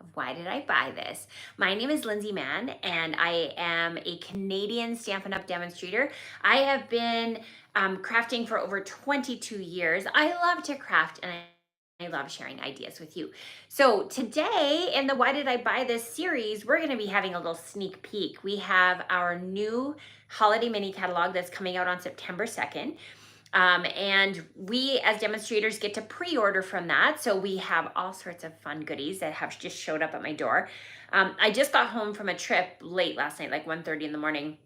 of Why Did I Buy This? My name is Lindsay Mann, and I am a Canadian Stampin' Up! Demonstrator. I have been crafting for over 22 years. I love to craft, and I love sharing ideas with you. So today in the Why Did I Buy This series, we're going to be having a little sneak peek. We have our new holiday mini catalog that's coming out on September 2nd. And we as demonstrators get to pre-order from that. So we have all sorts of fun goodies that have just showed up at my door. I just got home from a trip late last night, like 1:30 in the morning.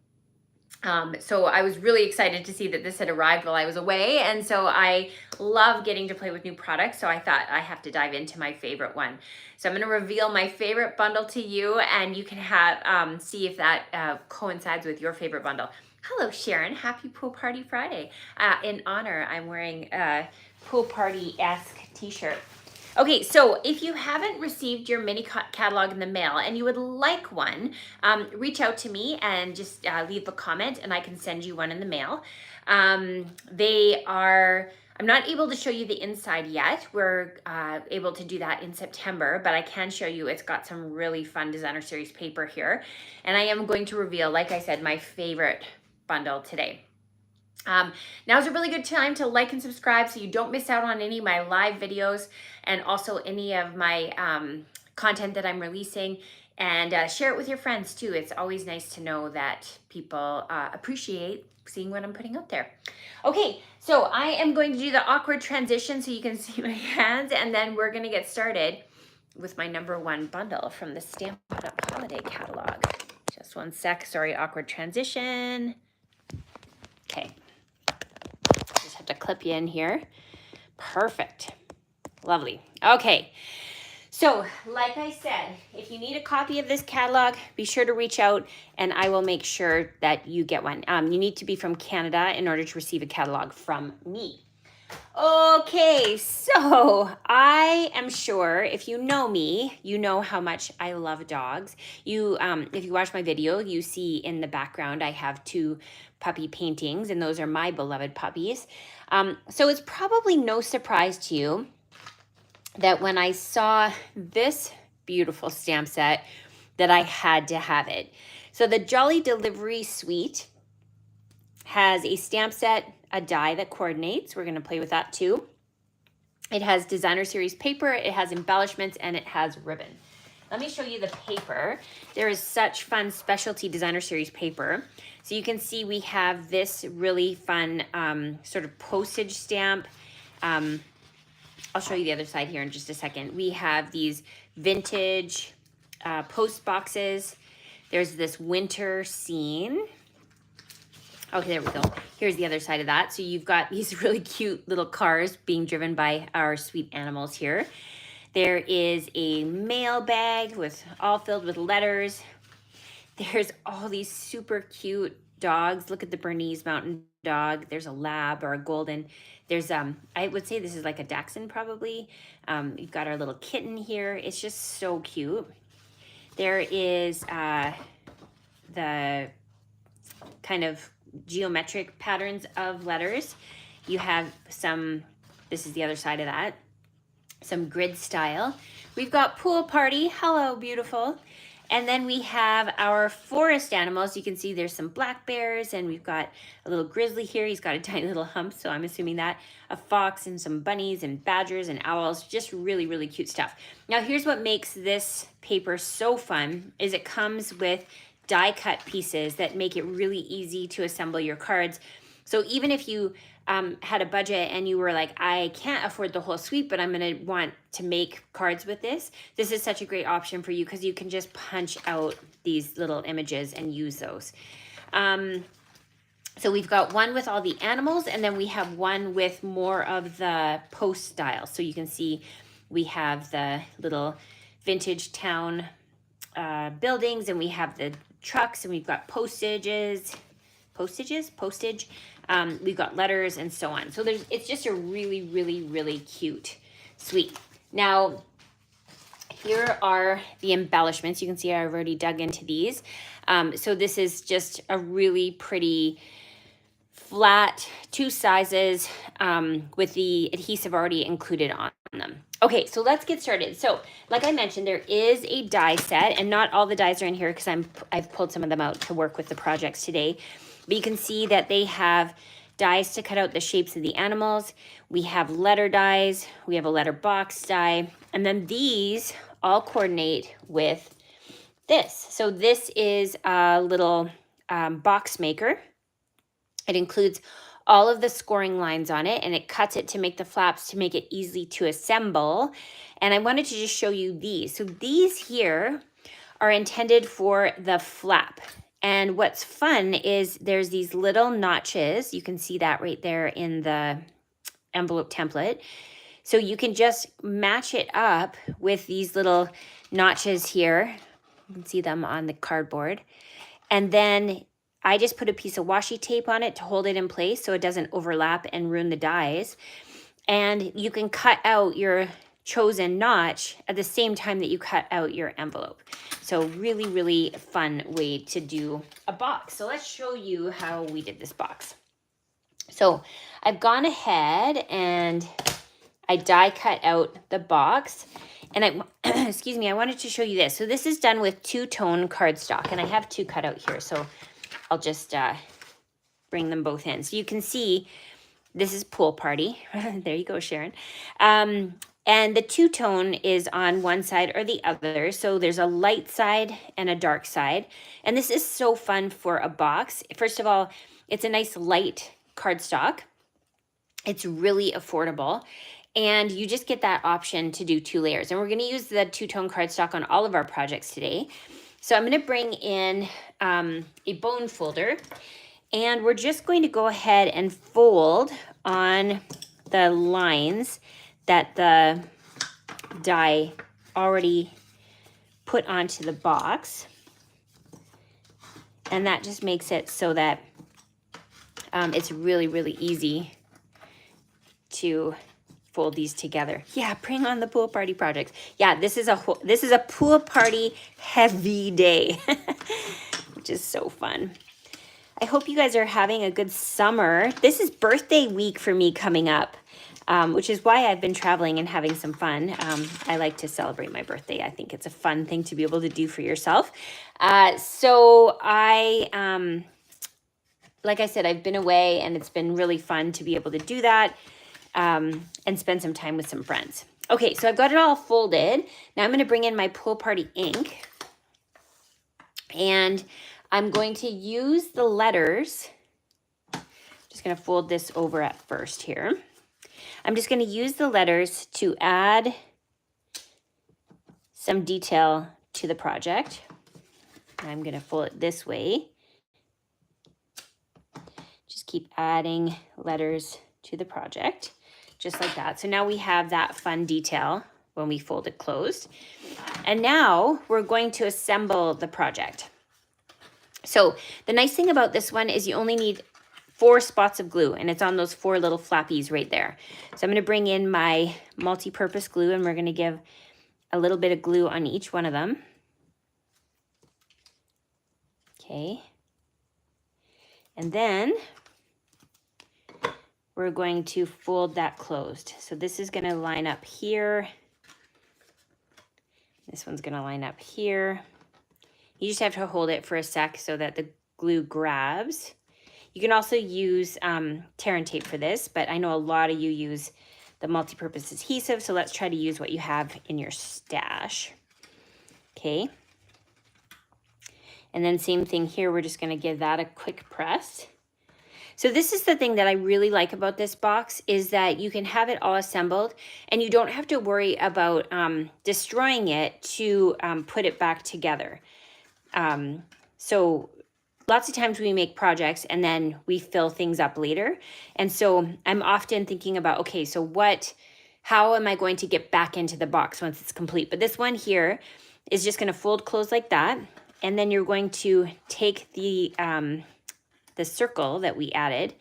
So I was really excited to see that this had arrived while I was away. And so I love getting to play with new products. So I thought I have to dive into my favorite one. So I'm going to reveal my favorite bundle to you, and you can have see if that coincides with your favorite bundle. Hello, Sharon. Happy Pool Party Friday. In honor, I'm wearing a pool party-esque t-shirt. Okay, so if you haven't received your mini catalog in the mail and you would like one, reach out to me and just leave a comment and I can send you one in the mail. I'm not able to show you the inside yet. We're able to do that in September, but I can show you it's got some really fun designer series paper here. And I am going to reveal, like I said, my favorite bundle today. Now's a really good time to like and subscribe so you don't miss out on any of my live videos and also any of my content that I'm releasing, and share it with your friends too. It's always nice to know that people appreciate seeing what I'm putting out there. Okay, so I am going to do the awkward transition so you can see my hands, and then we're going to get started with my #1 bundle from the Stampin' Up! Holiday Catalog. Just one sec, sorry, awkward transition. Okay. Just have to clip you in here. Perfect. Lovely. Okay. So, like I said, if you need a copy of this catalog, be sure to reach out and I will make sure that you get one. You need to be from Canada in order to receive a catalog from me. Okay, so I am sure if you know me, you know how much I love dogs. If you watch my video, you see in the background I have 2 puppy paintings, and those are my beloved puppies. So it's probably no surprise to you that when I saw this beautiful stamp set that I had to have it. So the Jolly Delivery Suite has a stamp set, a die that coordinates. We're going to play with that too. It has designer series paper, it has embellishments, and it has ribbon. Let me show you the paper. There is such fun specialty designer series paper. So you can see we have this really fun sort of postage stamp. I'll show you the other side here in just a second. We have these vintage post boxes. There's this winter scene. Okay, there we go. Here's the other side of that. So you've got these really cute little cars being driven by our sweet animals here. There is a mail bag all filled with letters. There's all these super cute dogs. Look at the Bernese Mountain Dog. There's a lab or a golden. There's, I would say this is like a Dachshund probably. You've got our little kitten here. It's just so cute. There is the kind of geometric patterns of letters. You have some, this is the other side of that, some grid style. We've got pool party, hello beautiful. And then we have our forest animals. You can see there's some black bears, and we've got a little grizzly here. He's got a tiny little hump, so I'm assuming that. A fox and some bunnies and badgers and owls. Just really, really cute stuff. Now here's what makes this paper so fun, is it comes with die cut pieces that make it really easy to assemble your cards. So even if you had a budget and you were like, I can't afford the whole suite, but I'm going to want to make cards with this, this is such a great option for you because you can just punch out these little images and use those. So we've got one with all the animals, and then we have one with more of the post style. So you can see we have the little vintage town buildings, and we have the trucks, and we've got postage. We've got letters and so on. So it's just a really, really, really cute suite. Now, here are the embellishments. You can see I've already dug into these. So this is just a really pretty flat, 2 sizes with the adhesive already included on them. Okay, so let's get started. So like I mentioned, there is a die set, and not all the dies are in here because I've pulled some of them out to work with the projects today. But you can see that they have dies to cut out the shapes of the animals. We have letter dies, we have a letter box die, and then these all coordinate with this. So this is a little box maker. It includes all of the scoring lines on it, and it cuts it to make the flaps to make it easy to assemble. And I wanted to just show you these. So these here are intended for the flap. And what's fun is there's these little notches. You can see that right there in the envelope template. So you can just match it up with these little notches here. You can see them on the cardboard. And then I just put a piece of washi tape on it to hold it in place so it doesn't overlap and ruin the dies. And you can cut out your chosen notch at the same time that you cut out your envelope. So really, really fun way to do a box. So let's show you how we did this box. So I've gone ahead and I die cut out the box. And I, excuse me, I wanted to show you this. So this is done with two-tone cardstock, and I have two cut out here. So I'll just bring them both in. So you can see this is Pool Party. There you go, Sharon. And the two-tone is on one side or the other. So there's a light side and a dark side. And this is so fun for a box. First of all, it's a nice light cardstock. It's really affordable. And you just get that option to do 2 layers. And we're going to use the two-tone cardstock on all of our projects today. So I'm going to bring in a bone folder. And we're just going to go ahead and fold on the lines that the die already put onto the box. And that just makes it so that it's really, really easy to fold these together. Yeah, bring on the pool party projects. Yeah, this is a pool party heavy day, which is so fun. I hope you guys are having a good summer. This is birthday week for me coming up, which is why I've been traveling and having some fun. I like to celebrate my birthday. I think it's a fun thing to be able to do for yourself. So I, like I said, I've been away, and it's been really fun to be able to do that. And spend some time with some friends. Okay, so I've got it all folded. Now I'm going to bring in my Pool Party ink. And I'm going to use the letters. Just going to fold this over at first here. I'm just going to use the letters to add some detail to the project. I'm going to fold it this way. Just keep adding letters to the project. Just like that. So now we have that fun detail when we fold it closed. And now we're going to assemble the project. So the nice thing about this one is you only need 4 spots of glue, and it's on those 4 little flappies right there. So I'm going to bring in my multi-purpose glue, and we're going to give a little bit of glue on each one of them. Okay. And then we're going to fold that closed. So this is going to line up here. This one's going to line up here. You just have to hold it for a sec so that the glue grabs. You can also use tear and tape for this, but I know a lot of you use the multi-purpose adhesive, so let's try to use what you have in your stash. Okay. And then same thing here, we're just going to give that a quick press. So this is the thing that I really like about this box, is that you can have it all assembled and you don't have to worry about destroying it to put it back together. So lots of times we make projects and then we fill things up later. And so I'm often thinking about, okay, so how am I going to get back into the box once it's complete? But this one here is just going to fold close like that. And then you're going to take the circle that we added,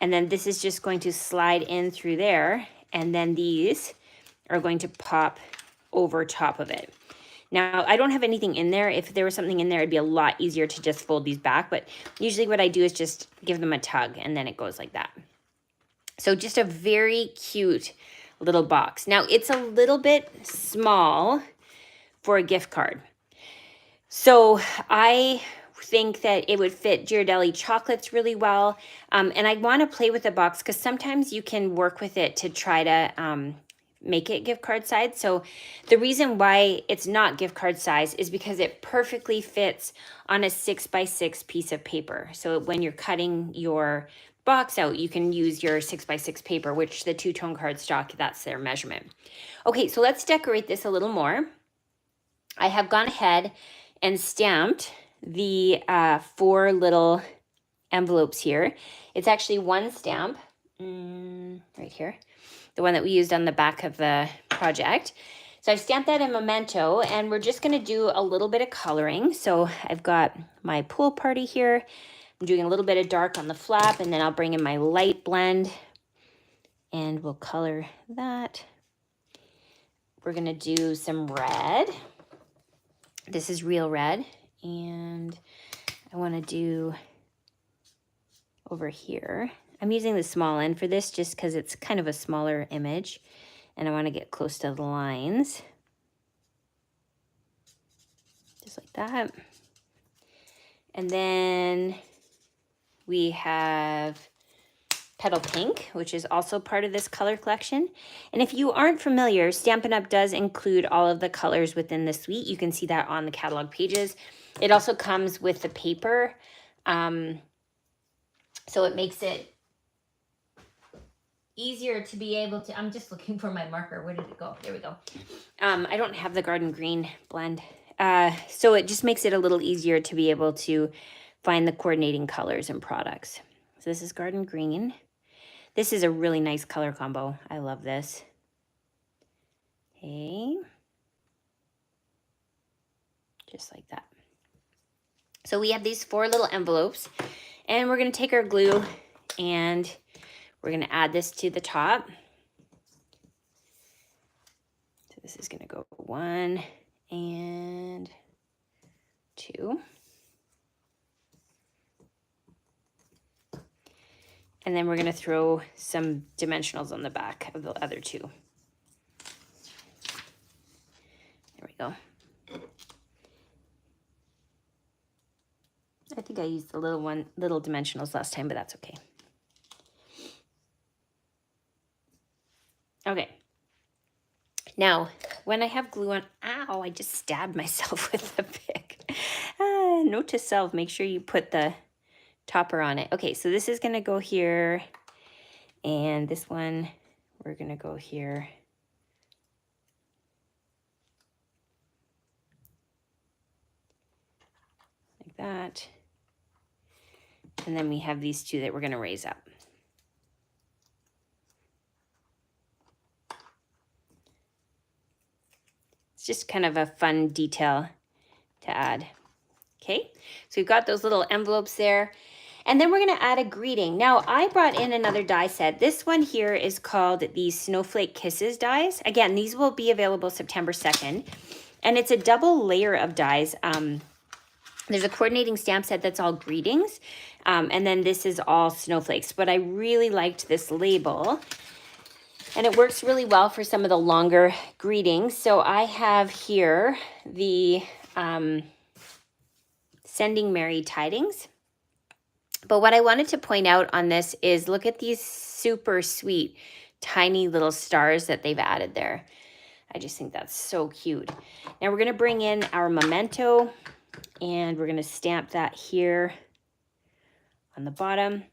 and then this is just going to slide in through there, and then these are going to pop over top of it. Now, I don't have anything in there. If there was something in there, it'd be a lot easier to just fold these back, but usually what I do is just give them a tug, and then it goes like that. So just a very cute little box. Now it's a little bit small for a gift card. So I think that it would fit Ghirardelli chocolates really well. And I want to play with the box because sometimes you can work with it to try to make it gift card size. So the reason why it's not gift card size is because it perfectly fits on a 6x6 piece of paper. So when you're cutting your box out, you can use your 6x6 paper, which the two-tone cardstock, that's their measurement. Okay, so let's decorate this a little more. I have gone ahead and stamped the 4 little envelopes here. It's actually one stamp right here, the one that we used on the back of the project. So I stamped that in Memento, and we're just going to do a little bit of coloring. So I've got my pool party here. I'm doing a little bit of dark on the flap, and then I'll bring in my light blend, and we'll color that. We're going to do some red. This is real red, and I want to do over here. I'm using the small end for this just because it's kind of a smaller image, and I want to get close to the lines. Just like that. And then we have Petal Pink, which is also part of this color collection. And if you aren't familiar, Stampin' Up! Does include all of the colors within the suite. You can see that on the catalog pages. It also comes with the paper, so it makes it easier to be able to, I'm just looking for my marker. Where did it go? There we go. I don't have the Garden Green blend. So it just makes it a little easier to be able to find the coordinating colors and products. So this is Garden Green. This is a really nice color combo. I love this. Okay. Just like that. So we have these 4 little envelopes, and we're going to take our glue and we're going to add this to the top. So this is going to go 1 and 2. And then we're going to throw some dimensionals on the back of the other 2. There we go. I think I used the little dimensionals last time, but that's okay. Okay. Now, when I have glue on, ow, I just stabbed myself with the pick. Note to self, make sure you put the topper on it. Okay, so this is going to go here, and this one, we're going to go here. Like that. And then we have these 2 that we're going to raise up. It's just kind of a fun detail to add. Okay, so we've got those little envelopes there. And then we're going to add a greeting. Now, I brought in another die set. This one here is called the Snowflake Kisses dies. Again, these will be available September 2nd. And it's a double layer of dies. There's a coordinating stamp set that's all greetings. And then this is all snowflakes. But I really liked this label. And it works really well for some of the longer greetings. So I have here the Sending Merry Tidings. But what I wanted to point out on this is look at these super sweet, tiny little stars that they've added there. I just think that's so cute. Now we're going to bring in our Memento, and we're going to stamp that here on the bottom.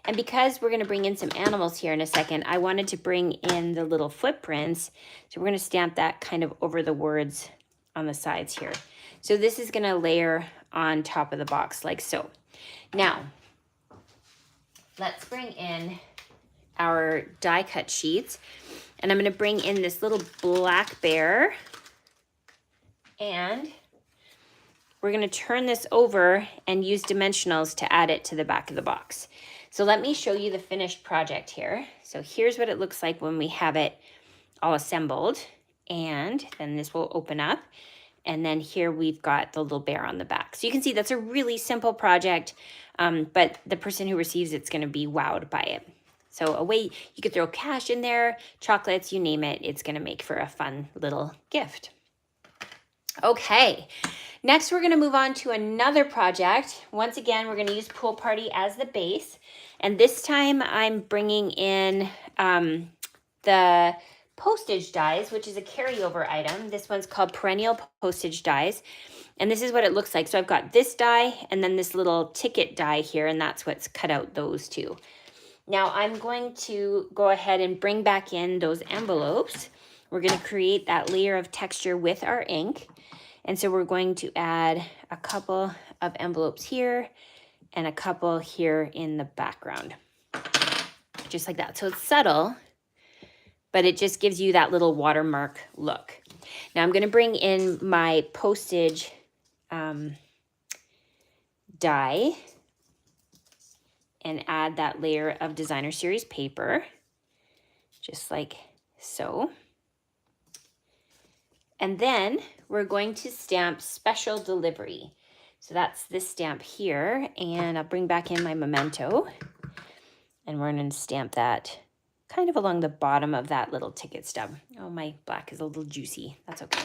And because we're going to bring in some animals here in a second, I wanted to bring in the little footprints. So we're going to stamp that kind of over the words on the sides here. So this is going to layer on top of the box like so. Now, let's bring in our die cut sheets, and I'm going to bring in this little black bear, and we're going to turn this over and use dimensionals to add it to the back of the box. So let me show you the finished project here. So here's what it looks like when we have it all assembled, and then this will open up. And then here we've got the little bear on the back. So you can see that's a really simple project, but the person who receives it's going to be wowed by it. So away, you could throw cash in there, chocolates, you name it. It's gonna make for a fun little gift. Okay, next we're gonna move on to another project. Once again, we're gonna use Pool Party as the base. And this time I'm bringing in the postage dies, which is a carryover item. This one's called Perennial Postage Dies. And this is what it looks like. So I've got this die and then this little ticket die here, and that's what's cut out those two. Now I'm going to go ahead and bring back in those envelopes. We're going to create that layer of texture with our ink. And so we're going to add a couple of envelopes here and a couple here in the background. Just like that. So it's subtle, but it just gives you that little watermark look. Now I'm going to bring in my postage die and add that layer of designer series paper, just like so. And then we're going to stamp special delivery. So that's this stamp here, and I'll bring back in my memento, and we're going to stamp that kind of along the bottom of that little ticket stub. Oh, my black is a little juicy. That's okay.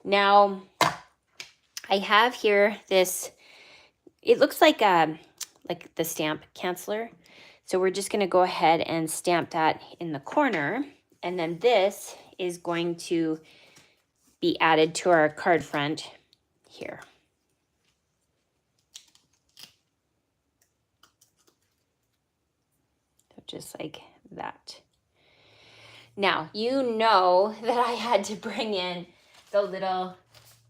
Now, I have here this, it looks like the stamp canceller. So we're just going to go ahead and stamp that in the corner. And then this is going to be added to our card front here. So just like that. Now, you know that I had to bring in the little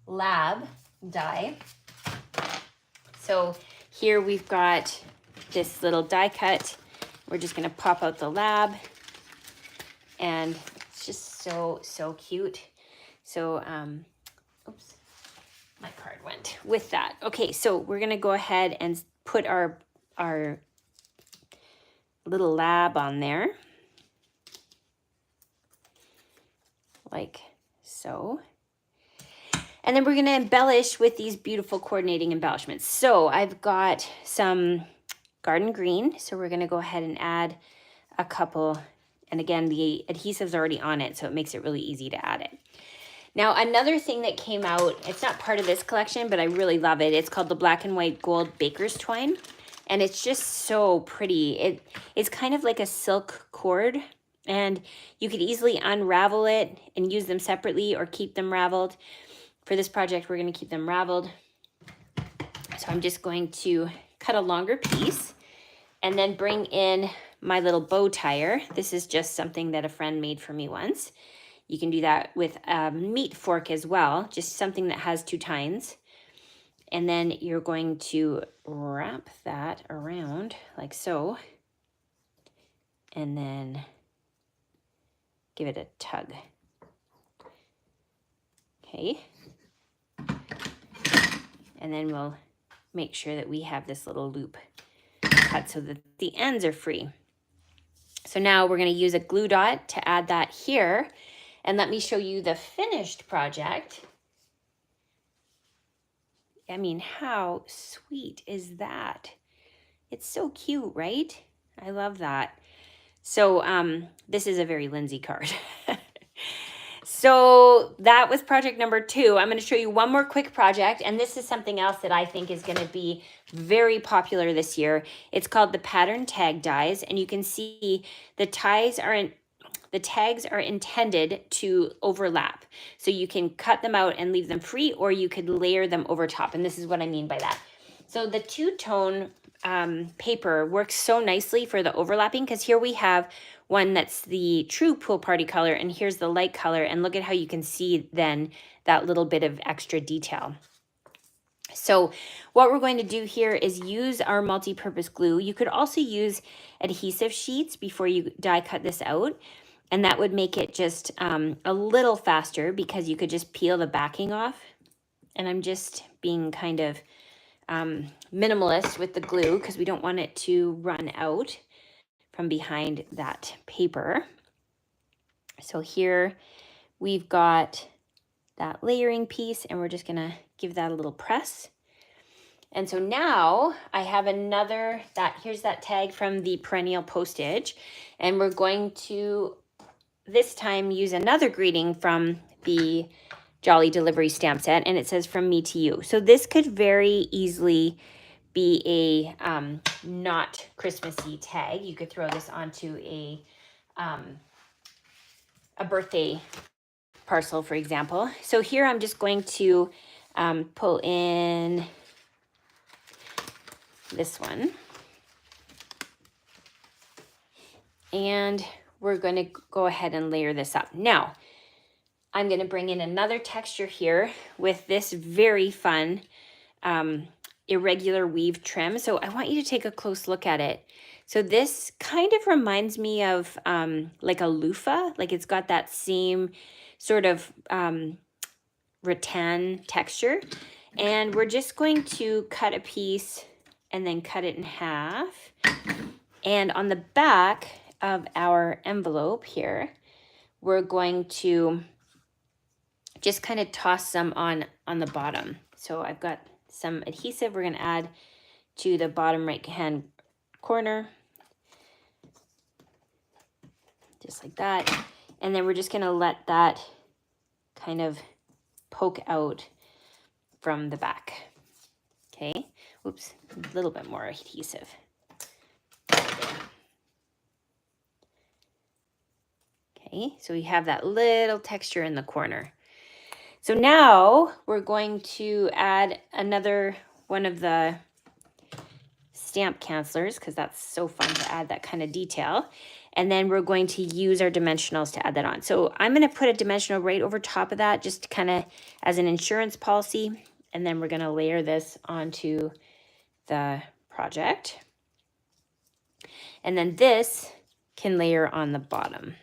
lab die. So here we've got this little die cut. We're just going to pop out the lab, and it's just so cute. So, oops, my card went with that. Okay, so we're going to go ahead and put our little lab on there, like so. And then we're going to embellish with these beautiful coordinating embellishments. So I've got some garden green. So we're going to go ahead and add a couple. And again, the adhesive's already on it, so it makes it really easy to add it. Now, another thing that came out, it's not part of this collection, but I really love it. It's called the Black and White Gold Baker's Twine. And it's just so pretty. It's kind of like a silk cord. And you could easily unravel it and use them separately or keep them raveled. For this project, we're going to keep them raveled. So I'm just going to cut a longer piece and then bring in my little bow tire. This is just something that a friend made for me once. You can do that with a meat fork as well, just something that has two tines. And then you're going to wrap that around like so. And then give it a tug. Okay. And then we'll make sure that we have this little loop cut so that the ends are free. So now we're going to use a glue dot to add that here. And let me show you the finished project. I mean, how sweet is that? It's so cute, right? I love that. So this is a very Lindsay card. So that was project number 2. I'm going to show you one more quick project, and this is something else that I think is going to be very popular this year. It's called the pattern tag dies, and you can see the tags are intended to overlap. So you can cut them out and leave them free, or you could layer them over top, and this is what I mean by that. So the two-tone paper works so nicely for the overlapping, because here we have one that's the true pool party color, and here's the light color, and look at how you can see then that little bit of extra detail. So what we're going to do here is use our multi-purpose glue. You could also use adhesive sheets before you die cut this out, and that would make it just a little faster, because you could just peel the backing off. And I'm just being kind of minimalist with the glue, because we don't want it to run out from behind that paper. So here we've got that layering piece, and we're just gonna give that a little press. And so now I have another, here's that tag from the perennial postage. And we're going to this time use another greeting from the Jolly Delivery stamp set, and it says from me to you. So this could very easily be a not Christmassy tag. You could throw this onto a birthday parcel, for example. So here I'm just going to pull in this one. And we're going to go ahead and layer this up. Now, I'm going to bring in another texture here with this very fun irregular weave trim. So I want you to take a close look at it. So this kind of reminds me of like a loofah, like it's got that same sort of rattan texture. And we're just going to cut a piece and then cut it in half. And on the back of our envelope here, we're going to just kind of toss some on the bottom. So I've got some adhesive we're going to add to the bottom right hand corner, just like that. And then we're just going to let that kind of poke out from the back. Okay, oops, a little bit more adhesive. Okay, so we have that little texture in the corner. So now we're going to add another one of the stamp cancelers, because that's so fun to add that kind of detail. And then we're going to use our dimensionals to add that on. So I'm going to put a dimensional right over top of that, just kind of as an insurance policy. And then we're going to layer this onto the project. And then this can layer on the bottom.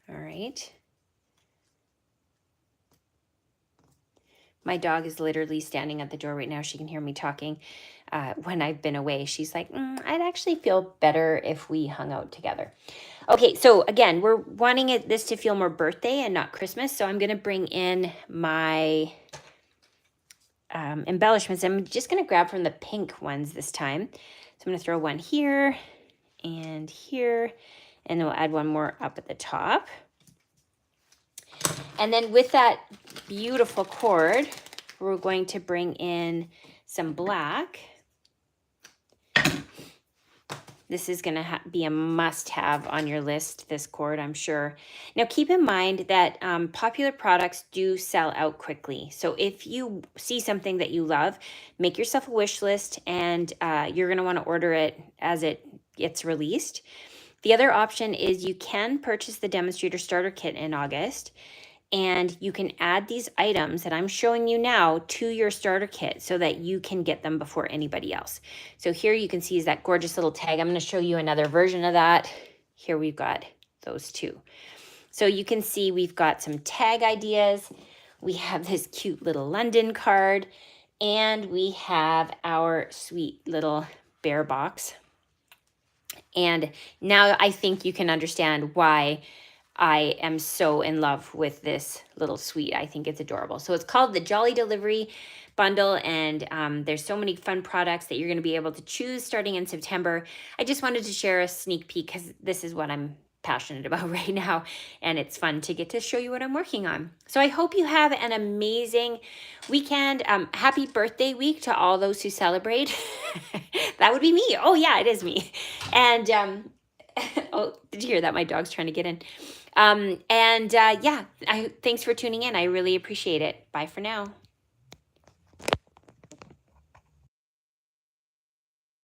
All right. My dog is literally standing at the door right now. She can hear me talking when I've been away. She's like, I'd actually feel better if we hung out together. Okay, so again, we're wanting this to feel more birthday and not Christmas. So I'm going to bring in my embellishments. I'm just going to grab from the pink ones this time. So I'm going to throw one here, and then we'll add one more up at the top. And then with that beautiful cord, we're going to bring in some black. This is going to be a must-have on your list, this cord, I'm sure. Now, keep in mind that popular products do sell out quickly. So if you see something that you love, make yourself a wish list, and you're going to want to order it as it gets released. The other option is you can purchase the demonstrator starter kit in August, and you can add these items that I'm showing you now to your starter kit so that you can get them before anybody else. So here you can see is that gorgeous little tag. I'm going to show you another version of that. Here we've got those two. So you can see we've got some tag ideas. We have this cute little London card, and we have our sweet little bear box. And now I think you can understand why I am so in love with this little suite. I think it's adorable. So it's called the Jolly Delivery Bundle, and there's so many fun products that you're going to be able to choose starting in September. I just wanted to share a sneak peek because this is what I'm passionate about right now, and it's fun to get to show you what I'm working on. So I hope you have an amazing weekend. Happy birthday week to all those who celebrate. That would be me. Oh yeah, it is me. And oh, did you hear that? My dog's trying to get in. Yeah, thanks for tuning in. I really appreciate it. Bye for now.